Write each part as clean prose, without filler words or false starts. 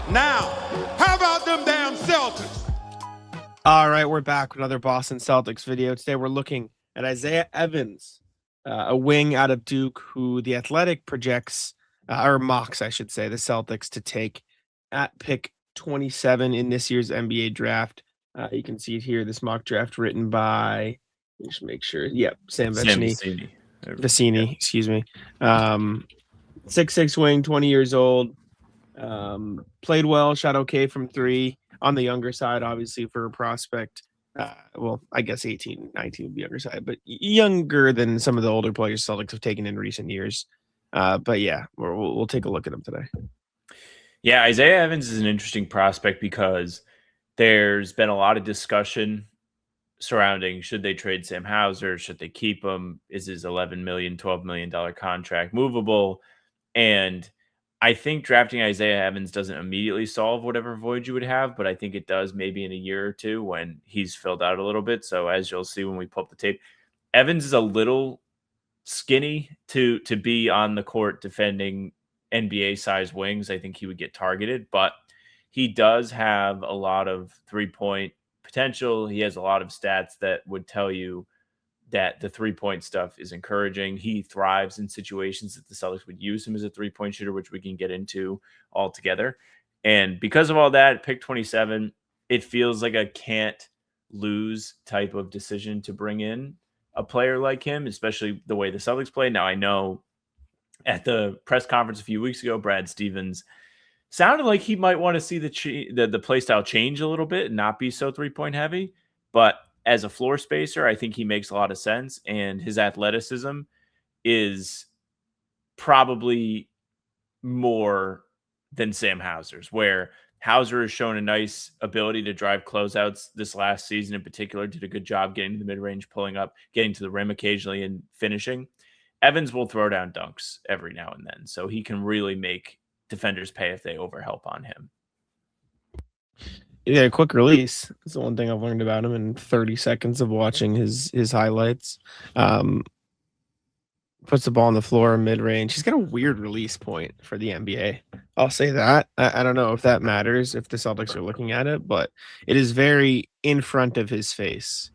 Now, how about them damn Celtics? All right, we're back with another Boston Celtics video. Today we're looking at Isaiah Evans, a wing out of Duke, who the Athletic projects, or mocks, I should say, the Celtics to take at pick 27 in this year's NBA draft. You can see it here, this mock draft written by, just make sure, Sam Sam Vecini. Vecini. Excuse me. 6'6" wing, 20 years old. Played well, shot okay from three. On the younger side, obviously, for a prospect. Well, I guess 18, 19 would be younger side, but younger than some of the older players Celtics have taken in recent years. But yeah, we'll take a look at him today. Yeah, Isaiah Evans is an interesting prospect because there's been a lot of discussion surrounding should they trade Sam Hauser, should they keep him, is his $11 million, $12 million contract movable? And I think drafting Isaiah Evans doesn't immediately solve whatever void you would have, but I think it does maybe in a year or two when he's filled out a little bit. So as you'll see when we pull up the tape, Evans is a little skinny to be on the court defending NBA size wings. I think he would get targeted, but he does have a lot of 3-point potential. He has a lot of stats that would tell you that the 3-point stuff is encouraging. He thrives in situations that the Celtics would use him as a 3-point shooter, which we can get into all together. And because of all that, pick 27, it feels like a can't lose type of decision to bring in a player like him, especially the way the Celtics play. Now, I know at the press conference a few weeks ago, Brad Stevens sounded like he might want to see the play style change a little bit and not be so 3-point heavy. But as a floor spacer, I think he makes a lot of sense. And his athleticism is probably more than Sam Hauser's, where Hauser has shown a nice ability to drive closeouts this last season in particular, did a good job getting to the mid-range, pulling up, getting to the rim occasionally and finishing. Evans will throw down dunks every now and then, so he can really make defenders pay if they overhelp on him. Yeah, quick release. That's the one thing I've learned about him in 30 seconds of watching his highlights. Puts the ball on the floor mid-range. He's got a weird release point for the NBA. I'll say that. I don't know if that matters if the Celtics are looking at it, but it is very in front of his face.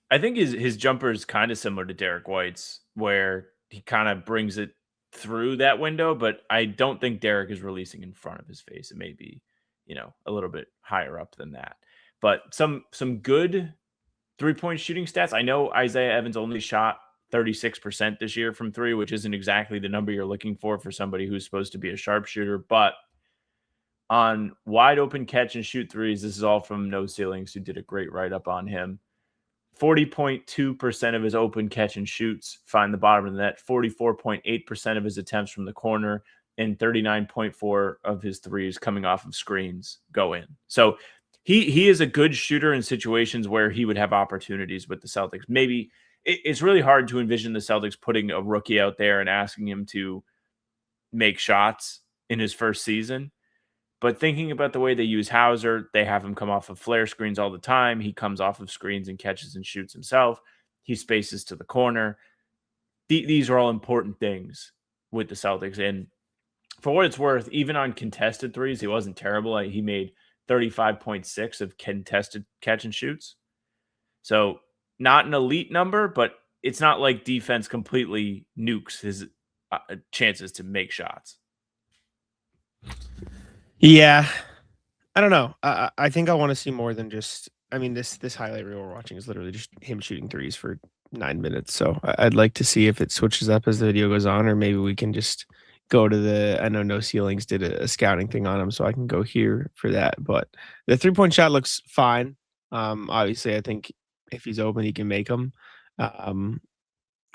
I think his jumper is kind of similar to Derek White's, where he kind of brings it through that window, but I don't think Derek is releasing in front of his face. It may be, a little bit higher up than that. But some good 3-point shooting stats. I know Isaiah Evans only shot 36% this year from three, which isn't exactly the number you're looking for somebody who's supposed to be a sharpshooter. But on wide open catch and shoot threes, this is all from No Ceilings, who did a great write-up on him. 40.2% of his open catch and shoots find the bottom of the net, 44.8% of his attempts from the corner, and 39.4% of his threes coming off of screens go in. So he is a good shooter in situations where he would have opportunities with the Celtics. Maybe it's really hard to envision the Celtics putting a rookie out there and asking him to make shots in his first season. But thinking about the way they use Hauser, they have him come off of flare screens all the time. He comes off of screens and catches and shoots himself. He spaces to the corner. These are all important things with the Celtics. And for what it's worth, even on contested threes, he wasn't terrible. He made 35.6 of contested catch and shoots. So not an elite number, but it's not like defense completely nukes his chances to make shots. Yeah, I don't know. I think I want to see more than just. I mean, this highlight reel we're watching is literally just him shooting threes for 9 minutes. So I'd like to see if it switches up as the video goes on, or maybe we can just go to the. I know No Ceilings did a scouting thing on him, so I can go here for that. But the 3-point shot looks fine. Obviously, I think if he's open, he can make them.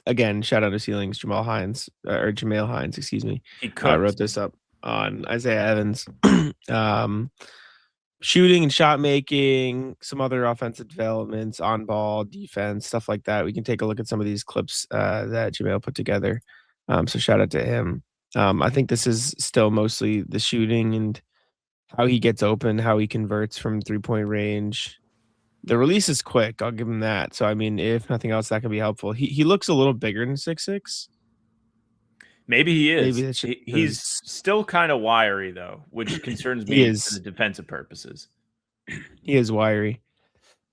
Again, shout out to Ceilings, Jamel Hines, excuse me. He wrote this up on Isaiah Evans. Shooting and shot making, some other offensive developments, on ball, defense, stuff like that. We can take a look at some of these clips that Jamel put together. So shout out to him. I think this is still mostly the shooting and how he gets open, how he converts from 3-point range. The release is quick. I'll give him that. So, I mean, if nothing else, that can be helpful. He looks a little bigger than 6'6". Maybe he is. Maybe that's just He's still kind of wiry though, which concerns He me is. for the defensive purposes. He is wiry.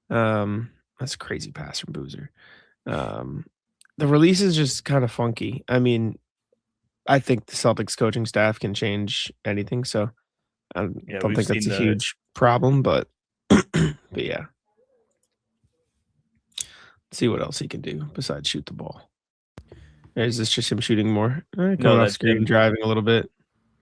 That's a crazy pass from Boozer. The release is just kind of funky. I mean, I think the Celtics coaching staff can change anything, so I don't think that's a huge problem. But yeah, let's see what else he can do besides shoot the ball. Is this just him shooting more? Coming off screen, driving a little bit.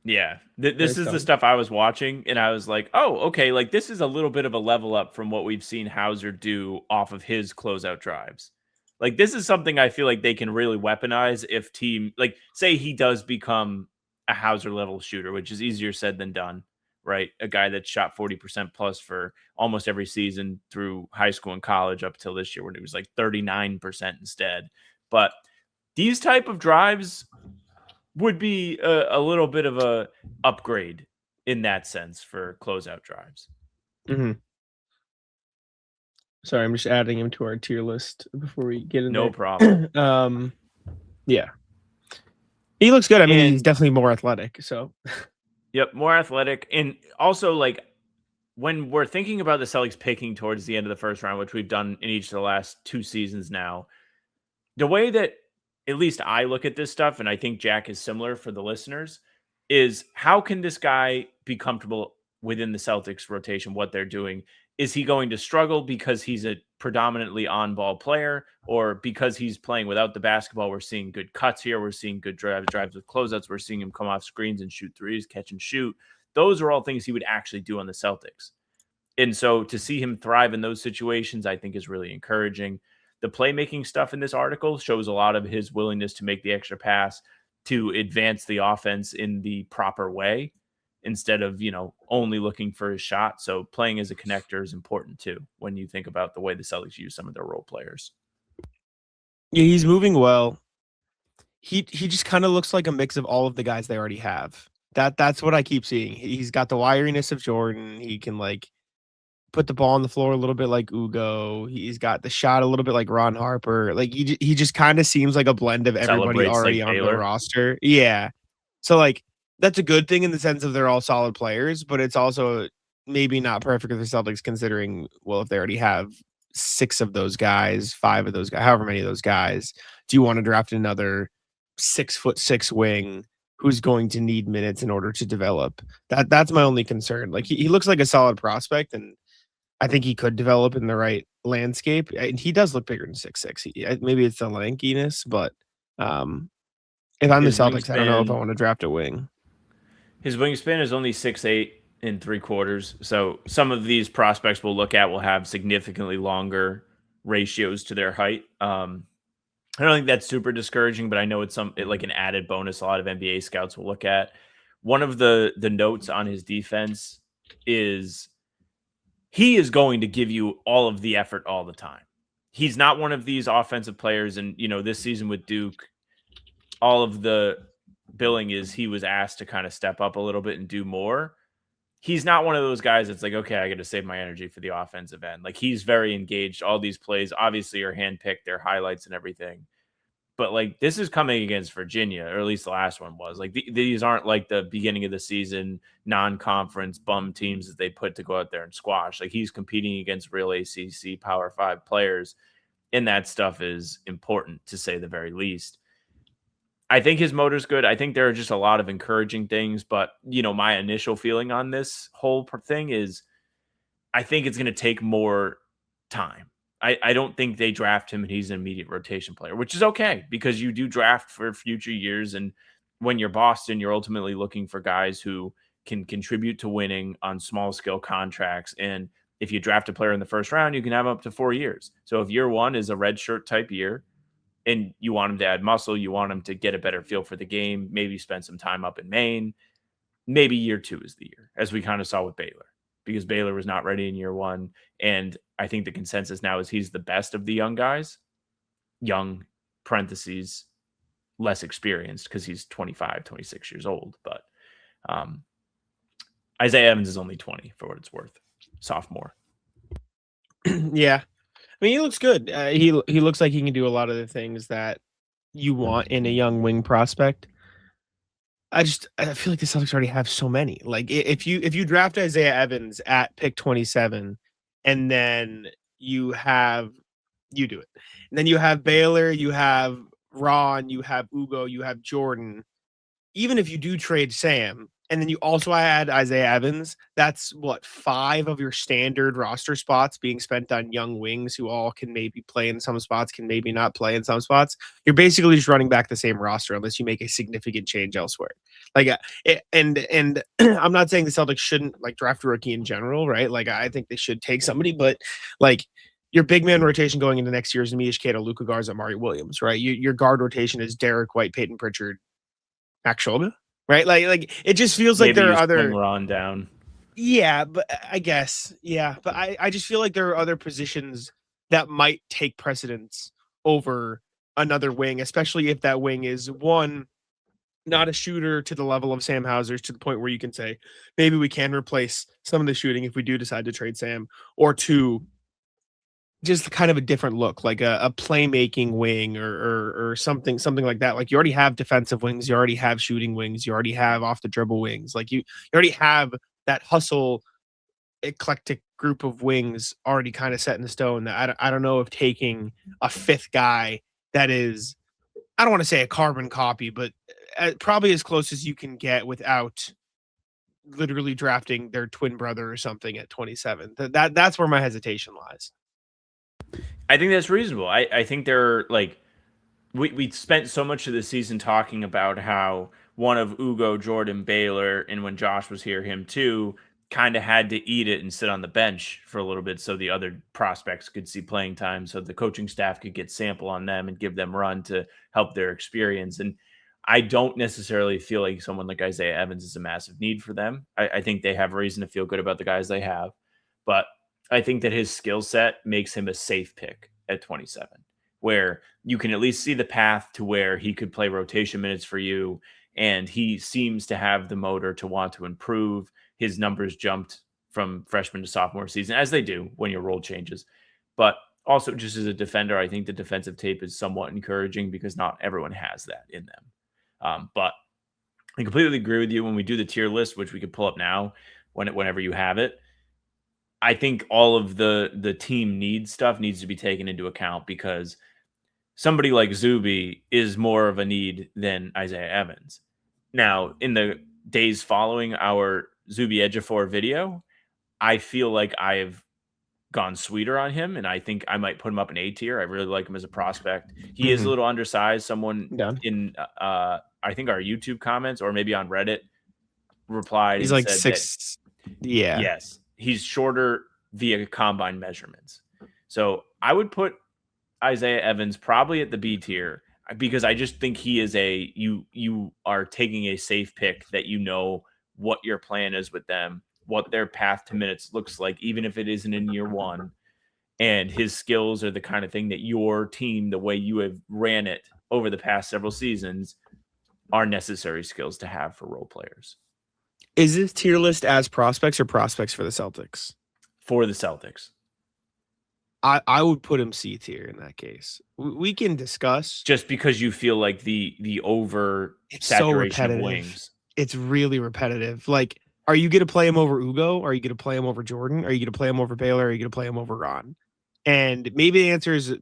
Yeah, this is the stuff I was watching, and I was like, "Oh, okay, like this is a little bit of a level up from what we've seen Hauser do off of his closeout drives." Like this is something I feel like they can really weaponize if team like say he does become a Hauser level shooter, which is easier said than done, right? A guy that shot 40% plus for almost every season through high school and college up till this year when it was like 39% instead. But these type of drives would be a little bit of a upgrade in that sense for closeout drives. Mm-hmm. Sorry, I'm just adding him to our tier list before we get in No there. problem. Yeah. He looks good. I mean, he's definitely more athletic, so. Yep, more athletic. And also, like, when we're thinking about the Celtics picking towards the end of the first round, which we've done in each of the last 2 seasons now, the way that at least I look at this stuff, and I think Jack is similar for the listeners, is how can this guy be comfortable within the Celtics rotation, what they're doing? Is he going to struggle because he's a predominantly on-ball player, or because he's playing without the basketball? We're seeing good cuts here. We're seeing good drives with closeouts. We're seeing him come off screens and shoot threes, catch and shoot. Those are all things he would actually do on the Celtics. And so to see him thrive in those situations, I think is really encouraging. The playmaking stuff in this article shows a lot of his willingness to make the extra pass, to advance the offense in the proper way instead of, only looking for his shot. So playing as a connector is important too when you think about the way the Celtics use some of their role players. Yeah, he's moving well. He just kind of looks like a mix of all of the guys they already have. That's what I keep seeing. He's got the wiriness of Jordan. He can like put the ball on the floor a little bit like Ugo. He's got the shot a little bit like Ron Harper. Like he just kind of seems like a blend of everybody already on the roster. Yeah. So like that's a good thing in the sense of they're all solid players, but it's also maybe not perfect for the Celtics considering, well, if they already have 6 of those guys, 5 of those guys, however many of those guys, do you want to draft another 6'6" wing who's going to need minutes in order to develop? That's my only concern. Like he looks like a solid prospect, and I think he could develop in the right landscape. And he does look bigger than 6'6". Maybe it's the lankiness, but if I'm the Celtics, I don't know if I want to draft a wing. His wingspan is only 6'8" and 3/4. So some of these prospects we'll look at will have significantly longer ratios to their height. I don't think that's super discouraging, but I know it's like an added bonus a lot of NBA scouts will look at. One of the notes on his defense is he is going to give you all of the effort all the time. He's not one of these offensive players. And, this season with Duke, all of the billing is he was asked to kind of step up a little bit and do more. He's not one of those guys that's like, okay, I got to save my energy for the offensive end. Like he's very engaged. All these plays obviously are handpicked, their highlights and everything. But like this is coming against Virginia, or at least the last one was. Like these aren't like the beginning of the season non-conference bum teams that they put to go out there and squash. Like he's competing against real ACC Power 5 players, and that stuff is important to say the very least. I think his motor's good. I think there are just a lot of encouraging things, but my initial feeling on this whole thing is I think it's going to take more time. I don't think they draft him and he's an immediate rotation player, which is okay because you do draft for future years. And when you're Boston, you're ultimately looking for guys who can contribute to winning on small scale contracts. And if you draft a player in the first round, you can have up to 4 years. So if year 1 is a red shirt type year and you want him to add muscle, you want him to get a better feel for the game, maybe spend some time up in Maine, maybe year 2 is the year, as we kind of saw with Baylor. Because Baylor was not ready in year 1. And I think the consensus now is he's the best of the young guys. Young, parentheses, less experienced because he's 25, 26 years old. But Isaiah Evans is only 20 for what it's worth. Sophomore. Yeah. I mean, he looks good. He looks like he can do a lot of the things that you want in a young wing prospect. I feel like the Celtics already have so many. Like if you draft Isaiah Evans at pick 27, and then you do it, and then you have Baylor, you have Ron, you have Ugo, you have Jordan. Even if you do trade Sam, and then you also add Isaiah Evans, that's what, 5 of your standard roster spots being spent on young wings who all can maybe play in some spots, can maybe not play in some spots. You're basically just running back the same roster unless you make a significant change elsewhere. Like, and I'm not saying the Celtics shouldn't like draft a rookie in general, right? Like, I think they should take somebody, but like your big man rotation going into next year is Amish Cato, Luka Garza, Mario Williams, right? Your guard rotation is Derek White, Peyton Pritchard, Max Schlomberg, right? Like it just feels like Maybe there are you swing other. Ron down. Yeah, but I guess yeah, but I just feel like there are other positions that might take precedence over another wing, especially if that wing is one, not a shooter to the level of Sam Hauser, to the point where you can say maybe we can replace some of the shooting if we do decide to trade Sam, or two, just kind of a different look, like a playmaking wing or something like that. Like you already have defensive wings, you already have shooting wings, you already have off the dribble wings. Like you already have that hustle eclectic group of wings already kind of set in stone. That I don't know if taking a fifth guy that is, I don't want to say a carbon copy, but probably as close as you can get without literally drafting their twin brother or something at 27. That's where my hesitation lies. I think that's reasonable. I think they're like we spent so much of the season talking about how one of Ugo, Jordan, Baylor, and when Josh was here, him too, kind of had to eat it and sit on the bench for a little bit so the other prospects could see playing time, so the coaching staff could get sample on them and give them run to help their experience. And I don't necessarily feel like someone like Isaiah Evans is a massive need for them. I think they have reason to feel good about the guys they have, but I think that his skill set makes him a safe pick at 27, where you can at least see the path to where he could play rotation minutes for you. And he seems to have the motor to want to improve. His numbers jumped from freshman to sophomore season, as they do when your role changes. But also, just as a defender, I think the defensive tape is somewhat encouraging because not everyone has that in them. But I completely agree with you. When we do the tier list, which we could pull up now, whenever you have it, I think all of the team needs stuff needs to be taken into account, because somebody like Zuby is more of a need than Isaiah Evans. Now, in the days following our Zuby Ejiofor video, I feel like I've gone sweeter on him, and I think I might put him up in A tier. I really like him as a prospect. He is a little undersized. Someone in I think our YouTube comments or maybe on Reddit replied He's and like said 6. Yeah. yes, he's shorter via combine measurements. So I would put Isaiah Evans probably at the B tier, because I just think he is you are taking a safe pick that you know what your plan is with them, what their path to minutes looks like, even if it isn't in year one. And his skills are the kind of thing that your team, the way you have ran it over the past several seasons, are necessary skills to have for role players. Is this tier list as prospects or prospects for the Celtics? For the Celtics. I would put him C tier in that case. We can discuss. Just because you feel like the over It's so saturation of repetitive. wings. It's really repetitive. Like, are you going to play him over Ugo? Are you going to play him over Jordan? Are you going to play him over Baylor? Are you going to play him over Ron? And maybe the answer is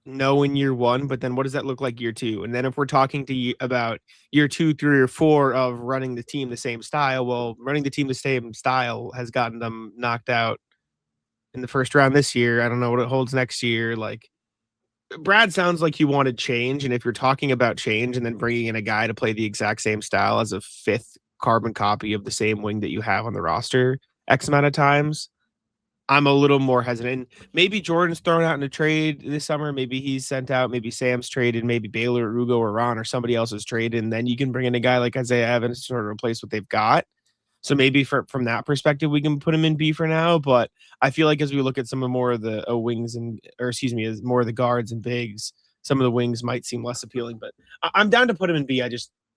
no in year one, but then what does that look like year two? And then if we're talking to you about year 2, 3, or 4 of running the team the same style, well, running the team the same style has gotten them knocked out in the first round this year. I don't know what it holds next year. Like, Brad sounds like he wanted change, and if you're talking about change and then bringing in a guy to play the exact same style as a fifth carbon copy of the same wing that you have on the roster X amount of times, I'm a little more hesitant. Maybe Jordan's thrown out in a trade this summer. Maybe he's sent out. Maybe Sam's traded. Maybe Baylor, or Ugo, or Ron, or somebody else is traded, and then you can bring in a guy like Isaiah Evans to sort of replace what they've got. So maybe from that perspective, we can put him in B for now. But I feel like as we look at some of more of the wings as more of the guards and bigs, some of the wings might seem less appealing. But I'm down to put him in B.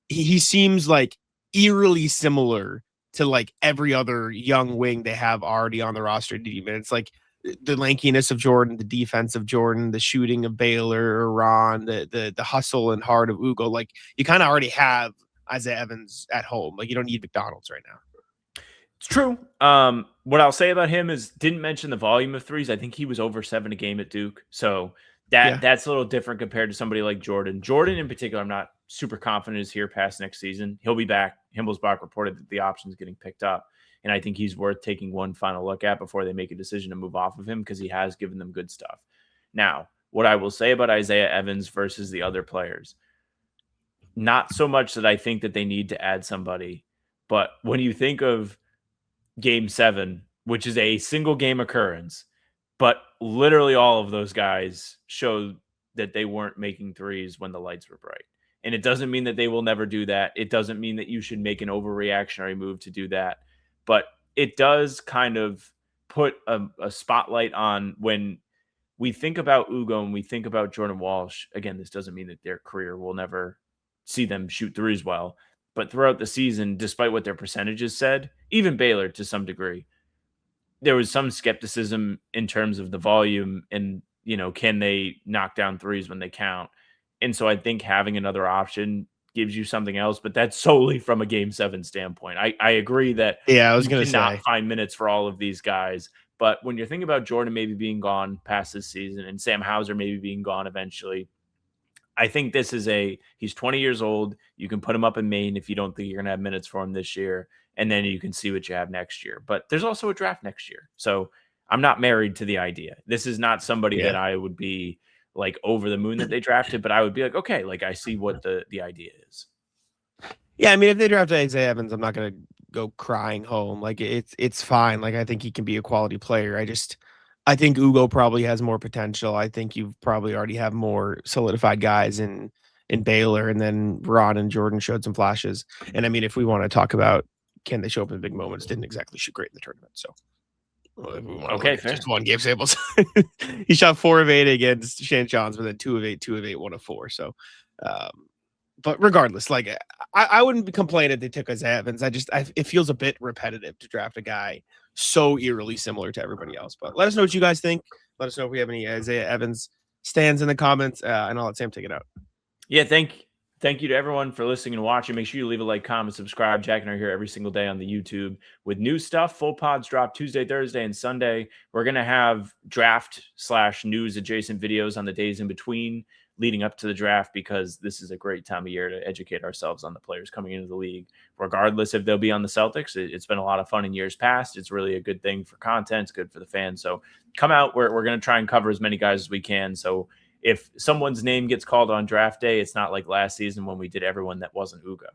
He seems like eerily similar to like every other young wing they have already on the roster team. And it's like the lankiness of Jordan, the defense of Jordan, the shooting of Baylor or Ron, the hustle and heart of Ugo. Like you kind of already have Isaiah Evans at home. Like, you don't need McDonald's right now. It's true. What I'll say about him is didn't mention the volume of threes. I think he was over 7 a game at Duke. So that's a little different compared to somebody like Jordan. Jordan in particular, I'm not super confident is here past next season. He'll be back. Himmelsbach reported that the option's getting picked up. And I think he's worth taking one final look at before they make a decision to move off of him because he has given them good stuff. Now, what I will say about Isaiah Evans versus the other players, not so much that I think that they need to add somebody, but when you think of Game 7, which is a single game occurrence, but literally all of those guys showed that they weren't making threes when the lights were bright. And it doesn't mean that they will never do that. It doesn't mean that you should make an overreactionary move to do that. But it does kind of put a spotlight on when we think about Ugo and we think about Jordan Walsh. Again, this doesn't mean that their career will never see them shoot threes well. But throughout the season, despite what their percentages said, even Baylor to some degree, there was some skepticism in terms of the volume and, can they knock down threes when they count? And so I think having another option gives you something else, but that's solely from a Game 7 standpoint. I agree that I was going to not say find minutes for all of these guys. But when you're thinking about Jordan maybe being gone past this season and Sam Hauser maybe being gone eventually, I think this is he's 20 years old. You can put him up in Maine if you don't think you're going to have minutes for him this year, and then you can see what you have next year. But there's also a draft next year. So I'm not married to the idea. This is not somebody that I would be like over the moon that they drafted, but I would be like, okay, like I see what the idea is. Yeah, I mean, if they draft Isaiah Evans, I'm not going to go crying home. Like, it's fine. Like, I think he can be a quality player. I think Ugo probably has more potential. I think you probably already have more solidified guys in Baylor, and then Ron and Jordan showed some flashes. And I mean, if we want to talk about can they show up in big moments, didn't exactly shoot great in the tournament. So, okay, fair. Just one game samples. He shot 4 of 8 against Shan Johns, but then 2 of 8, 1 of 4. So, but regardless, like I wouldn't complain if they took Isaiah Evans. It feels a bit repetitive to draft a guy so eerily similar to everybody else. But let us know what you guys think. Let us know if we have any Isaiah Evans stands in the comments, and I'll let Sam take it out. Yeah, thank you to everyone for listening and watching. Make sure you leave a like, comment, subscribe. Jack and I are here every single day on the YouTube with new stuff. Full pods drop Tuesday, Thursday, and Sunday. We're going to have draft/news adjacent videos on the days in between leading up to the draft because this is a great time of year to educate ourselves on the players coming into the league, regardless if they'll be on the Celtics. It's been a lot of fun in years past. It's really a good thing for content. It's good for the fans. So come out. We're going to try and cover as many guys as we can. So if someone's name gets called on draft day, it's not like last season when we did everyone that wasn't Ugo.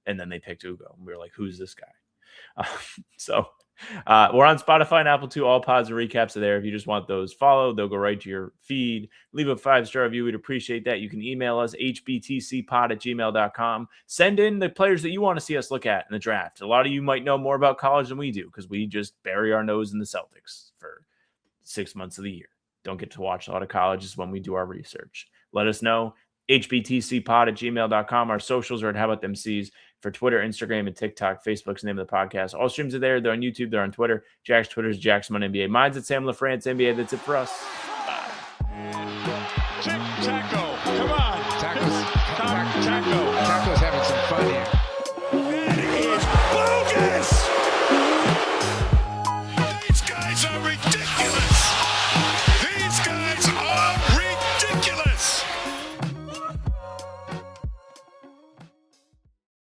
And then they picked Ugo. And we were like, who's this guy? We're on Spotify and Apple too. All pods and recaps are there. If you just want those followed, they'll go right to your feed. Leave a 5-star review. We'd appreciate that. You can email us, hbtcpod@gmail.com. Send in the players that you want to see us look at in the draft. A lot of you might know more about college than we do because we just bury our nose in the Celtics for 6 months of the year. Don't get to watch a lot of colleges when we do our research. Let us know. hbtcpod@gmail.com. Our socials are at How About Them C's for Twitter, Instagram, and TikTok. Facebook's the name of the podcast. All streams are there. They're on YouTube. They're on Twitter. Jack's Twitter is Jackson NBA. Mine's at Sam LaFrance NBA. That's it for us. Bye.